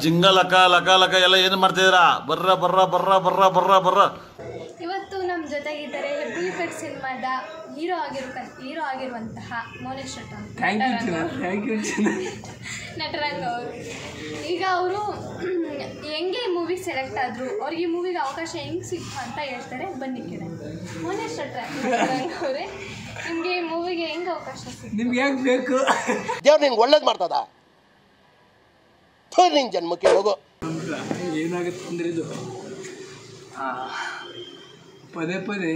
ಜಿಂಗ ಲಕ ಲಕ ಲಕ ಎಲ್ಲ ಏನು ಮಾಡ್ತಿದ್ದೀರಾ? ಬರ್ರ ಬರ್ರ ಬರ್ರ ಬರ್ರ ಬರ್ರ ಬರ್ರ. ಇವತ್ತು ನಮ್ಮ ಜೊತೆಗಿದ್ದಾರೆ ಹೆಬ್ಬುಲಿ ಕಟ್ ಸಿನಿಮಾದ ಹೀರೋ ಆಗಿರುವಂತಹ ಮೋನೇಶ್ ನಟರಂಗ್ ಅವರು. ಈಗ ಅವರು ಹೆಂಗೆ ಮೂವಿಗೆ ಸೆಲೆಕ್ಟ್ ಆದರು, ಅವ್ರಿಗೆ ಈ ಮೂವಿಗೆ ಅವಕಾಶ ಹೆಂಗೆ ಸಿಕ್ತು ಅಂತ ಹೇಳ್ತಾರೆ. ಬನ್ನಿ ಕೇಳ. ಮೋನೇಶ್ ನಟರಂಗ್ ಅವರೇ, ನಿಮಗೆ ಈ ಮೂವಿಗೆ ಹೆಂಗೆ ಅವಕಾಶ ಸಿಕ್ತು? ನಿಮ್ಗೆ ಹೇಗೆ ಬೇಕು? ದೇವ್ರು ನಿಂಗೆ ಒಳ್ಳೇದು ಮಾಡ್ತದ. ನಿನ್ನ ಜನ್ಮಕ್ಕೆ ಹೋಗೋ. ಏನಾಗುತ್ತೆ ಅಂದರೆ ಇದು ಪದೇ ಪದೇ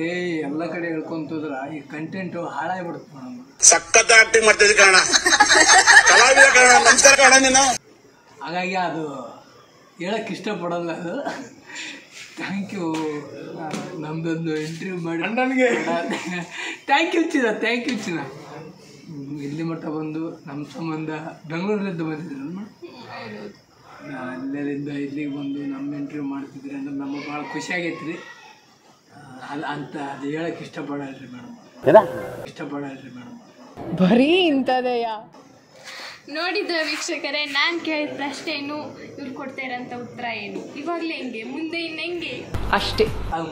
ಎಲ್ಲ ಕಡೆ ಹೇಳ್ಕೊಂತಂದ್ರ ಈ ಕಂಟೆಂಟು ಹಾಳಾಗ್ಬಿಡುತ್ತೆ ಮೇಡಮ್. ಸಖತ್ ಆಕ್ಟಿಂಗ್ ಮಾಡ್ತಿದ್ದೆ ಕಾರಣ, ಕಲಾವಿದ ಕಾರಣ, ನಮಸ್ಕಾರ ಕಾರಣ ನೀನು. ಹಾಗಾಗಿ ಅದು ಹೇಳಕ್ಕೆ ಇಷ್ಟಪಡಲ್ಲ. ಅದು ಥ್ಯಾಂಕ್ ಯು, ನಮ್ದೊಂದು ಇಂಟರ್ವ್ಯೂ ಮಾಡಿ ನನಗೆ ಥ್ಯಾಂಕ್ ಯು ಚಿನ್ನ. ಇಲ್ಲಿ ಮಟ್ಟ ಬಂದು ನಮ್ಮ ಸಂಬಂಧ ಬೆಂಗಳೂರಿನಿಂದ ಬಂದಿದ್ದೀರಲ್ಲ ಮೇಡಮ್, ಅಲ್ಲಿಂದ ಇಲ್ಲಿಗೆ ಬಂದು ನಮ್ಮ ಇಂಟರ್ವ್ಯೂ ಮಾಡ್ತಿದ್ರಿ ಅಂದ್ರೆ ನಮಗೆ ಭಾಳ ಖುಷಿ ಆಗೈತೆ ರೀ. ಅದು ಹೇಳಕ್ಕೆ ಇಷ್ಟಪಡಲ್ರಿ ಮೇಡಮ್. ಬರೀ ಇಂಥದೆಯಾ? ನೋಡಿದ ವೀಕ್ಷಕರೇ, ನಾನು ಕೇಳಿದ ಪ್ರಶ್ನೆ ಏನು, ಇವ್ರು ಕೊಡ್ತಾ ಇರೋಂಥ ಉತ್ತರ ಏನು, ಇವಾಗಲೇ ಹೆಂಗೆ, ಮುಂದೆ ಇನ್ನೆಂಗೆ ಅಷ್ಟೇ. ಅದು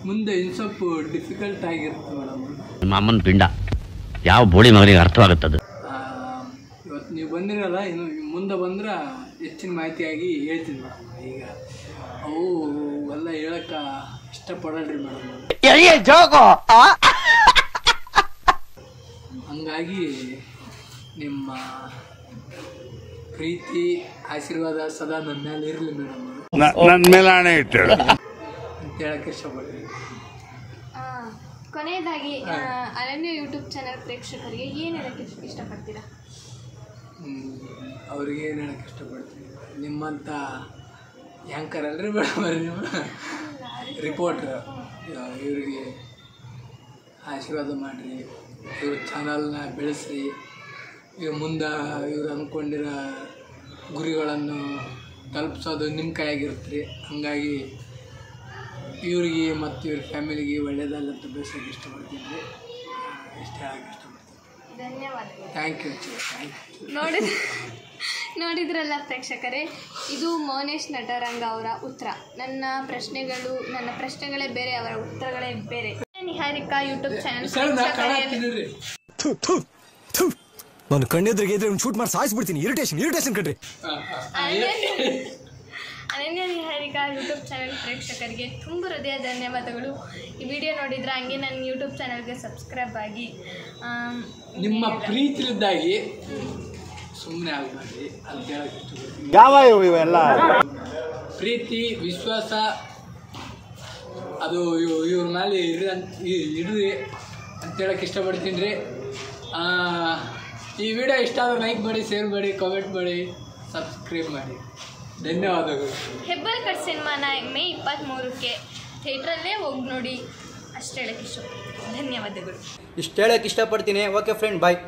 ಮುಂದೆ ಇನ್ನು ಸ್ವಲ್ಪ ಡಿಫಿಕಲ್ಟ್ ಆಗಿರುತ್ತೆ ಮೇಡಮ್. ಮಾಮನ್ ಪಿಂಡ ಯಾವ ಬೋಳಿ ಮಗನಿಗೆ ಅರ್ಥವಾಗುತ್ತದೆ. ಇವತ್ತು ನೀವು ಬಂದಿರಲ್ಲ, ಇನ್ನು ಮುಂದೆ ಬಂದ್ರೆ ಹೆಚ್ಚಿನ ಮಾಹಿತಿಯಾಗಿ ಹೇಳ್ತೀನಿ ಮೇಡಮ್. ಈಗ ಅವು ಎಲ್ಲ ಹೇಳಕ್ಕೆ ಇಷ್ಟಪಡಲ್ರಿ ಮೇಡಮ್. ಹಂಗಾಗಿ ನಿಮ್ಮ ಪ್ರೀತಿ ಆಶೀರ್ವಾದ ಸದಾ ನನ್ನ ಮೇಲೆ ಇರಲಿ ಮೇಡಮ್. ನನ್ನ ಮೇಲೆ ಹಣೆ ಇಟ್ಟು ಅಂತ ಹೇಳಕ್ಕೆ ಇಷ್ಟಪಡ್ತೀನಿ. ಕೊನೆಯದಾಗಿ ಅನನ್ಯ ಯೂಟ್ಯೂಬ್ ಚಾನಲ್ ಪ್ರೇಕ್ಷಕರಿಗೆ ಏನು ಹೇಳಕ್ಕೆ ಇಷ್ಟಪಡ್ತೀರಾ? ಅವ್ರಿಗೆ ಏನು ಹೇಳಕ್ಕೆ ಇಷ್ಟಪಡ್ತೀನಿ, ನಿಮ್ಮಂಥ ಆ್ಯಂಕರ್ ಅಲ್ರಿ ಮೇಡಮ್, ನೀವು ರಿಪೋರ್ಟ್ರ್, ಇವ್ರಿಗೆ ಆಶೀರ್ವಾದ ಮಾಡಿರಿ, ಇವ್ರ ಚಾನಲ್ನ ಬೆಳೆಸ್ರಿ. ಇವ್ರು ಮುಂದೆ ಇವ್ರು ಅಂದ್ಕೊಂಡಿರೋ ಗುರಿಗಳನ್ನು ತಲುಪಿಸೋದು ನಿಮ್ಮ ಕೈಯಾಗಿರುತ್ತೆ ರೀ. ಹಾಗಾಗಿ ಇವ್ರಿಗೆ ಮತ್ತು ಇವ್ರ ಫ್ಯಾಮಿಲಿಗೆ ಒಳ್ಳೆಯದಲ್ಲಂತ ಬೆಳೆಸೋಕೆ ಇಷ್ಟಪಡ್ತೀನಿ ರೀ. ಇಷ್ಟ ಹೇಳಕ್ಕೆ ಇಷ್ಟಪಡ್ತೀನಿ. ಧನ್ಯವಾದಗಳು. Thank you. ನೋಡಿದ್ರಲ್ಲ ಪ್ರೇಕ್ಷಕರೇ, ಇದು ಮೋನೇಶ್ ನಟರಂಗ್ ಅವರ ಉತ್ತರ. ನನ್ನ ಪ್ರಶ್ನೆಗಳೇ ಬೇರೆ, ಅವರ ಉತ್ತರಗಳೇ ಬೇರೆ. ನಿಹಾರಿಕಾ ಯೂಟ್ಯೂಬ್ ಚಾನಲ್ ನಾನು ಕಣ್ಣೆದ್ರಿಗೆ ಇದ್ರೆ ಶೂಟ್ ಮಾಡಿ ಸಾಯಿಸ್ಬಿಡ್ತೀನಿ. ಇರಿಟೇಷನ್ ಕಣ್ರಿ. ಅನನ್ಯ ನಿಹಾರಿಕಾ ಯೂಟ್ಯೂಬ್ ಚಾನಲ್ ಪ್ರೇಕ್ಷಕರಿಗೆ ತುಂಬ ಹೃದಯ ಧನ್ಯವಾದಗಳು. ಈ ವಿಡಿಯೋ ನೋಡಿದ್ರೆ ಹಂಗೆ ನನ್ನ ಯೂಟ್ಯೂಬ್ ಚಾನಲ್ಗೆ ಸಬ್ಸ್ಕ್ರೈಬ್ ಆಗಿ. ನಿಮ್ಮ ಪ್ರೀತಿಲಿದ್ದಾಗಿ ಸುಮ್ಮನೆ ಆಗಬಾರ್ದು ಅಂತ ಹೇಳಕ್ಕೆ ಇಷ್ಟಪಡ್ತೀನಿ. ಯಾವ ಇವೆಲ್ಲ ಪ್ರೀತಿ ವಿಶ್ವಾಸ ಅದು ಇವ್ರ ಮೇಲೆ ಇಡ್ರಿ ಅಂತ ಹೇಳಕ್ಕೆ ಇಷ್ಟಪಡ್ತೀನಿ ರೀ. ಈ ವಿಡಿಯೋ ಇಷ್ಟ ಆದರೆ ಲೈಕ್ ಮಾಡಿ, ಶೇರ್ ಮಾಡಿ, ಕಾಮೆಂಟ್ ಮಾಡಿ, ಸಬ್ಸ್ಕ್ರೈಬ್ ಮಾಡಿ. ಧನ್ಯವಾದಗಳು. ಹೆಬ್ಬುಲಿ ಕಟ್ ಸಿನಿಮಾನ ಮೇ 23ಕ್ಕೆ ಥಿಯೇಟ್ರಲ್ಲೇ ಹೋಗಿ ನೋಡಿ. ಅಷ್ಟು ಹೇಳಕ್ಕೆ ಇಷ್ಟಪಡ್ತೀನಿ. ಧನ್ಯವಾದಗಳು. ಇಷ್ಟು ಹೇಳಕ್ಕೆ ಇಷ್ಟಪಡ್ತೀನಿ. ಓಕೆ ಫ್ರೆಂಡ್, ಬಾಯ್.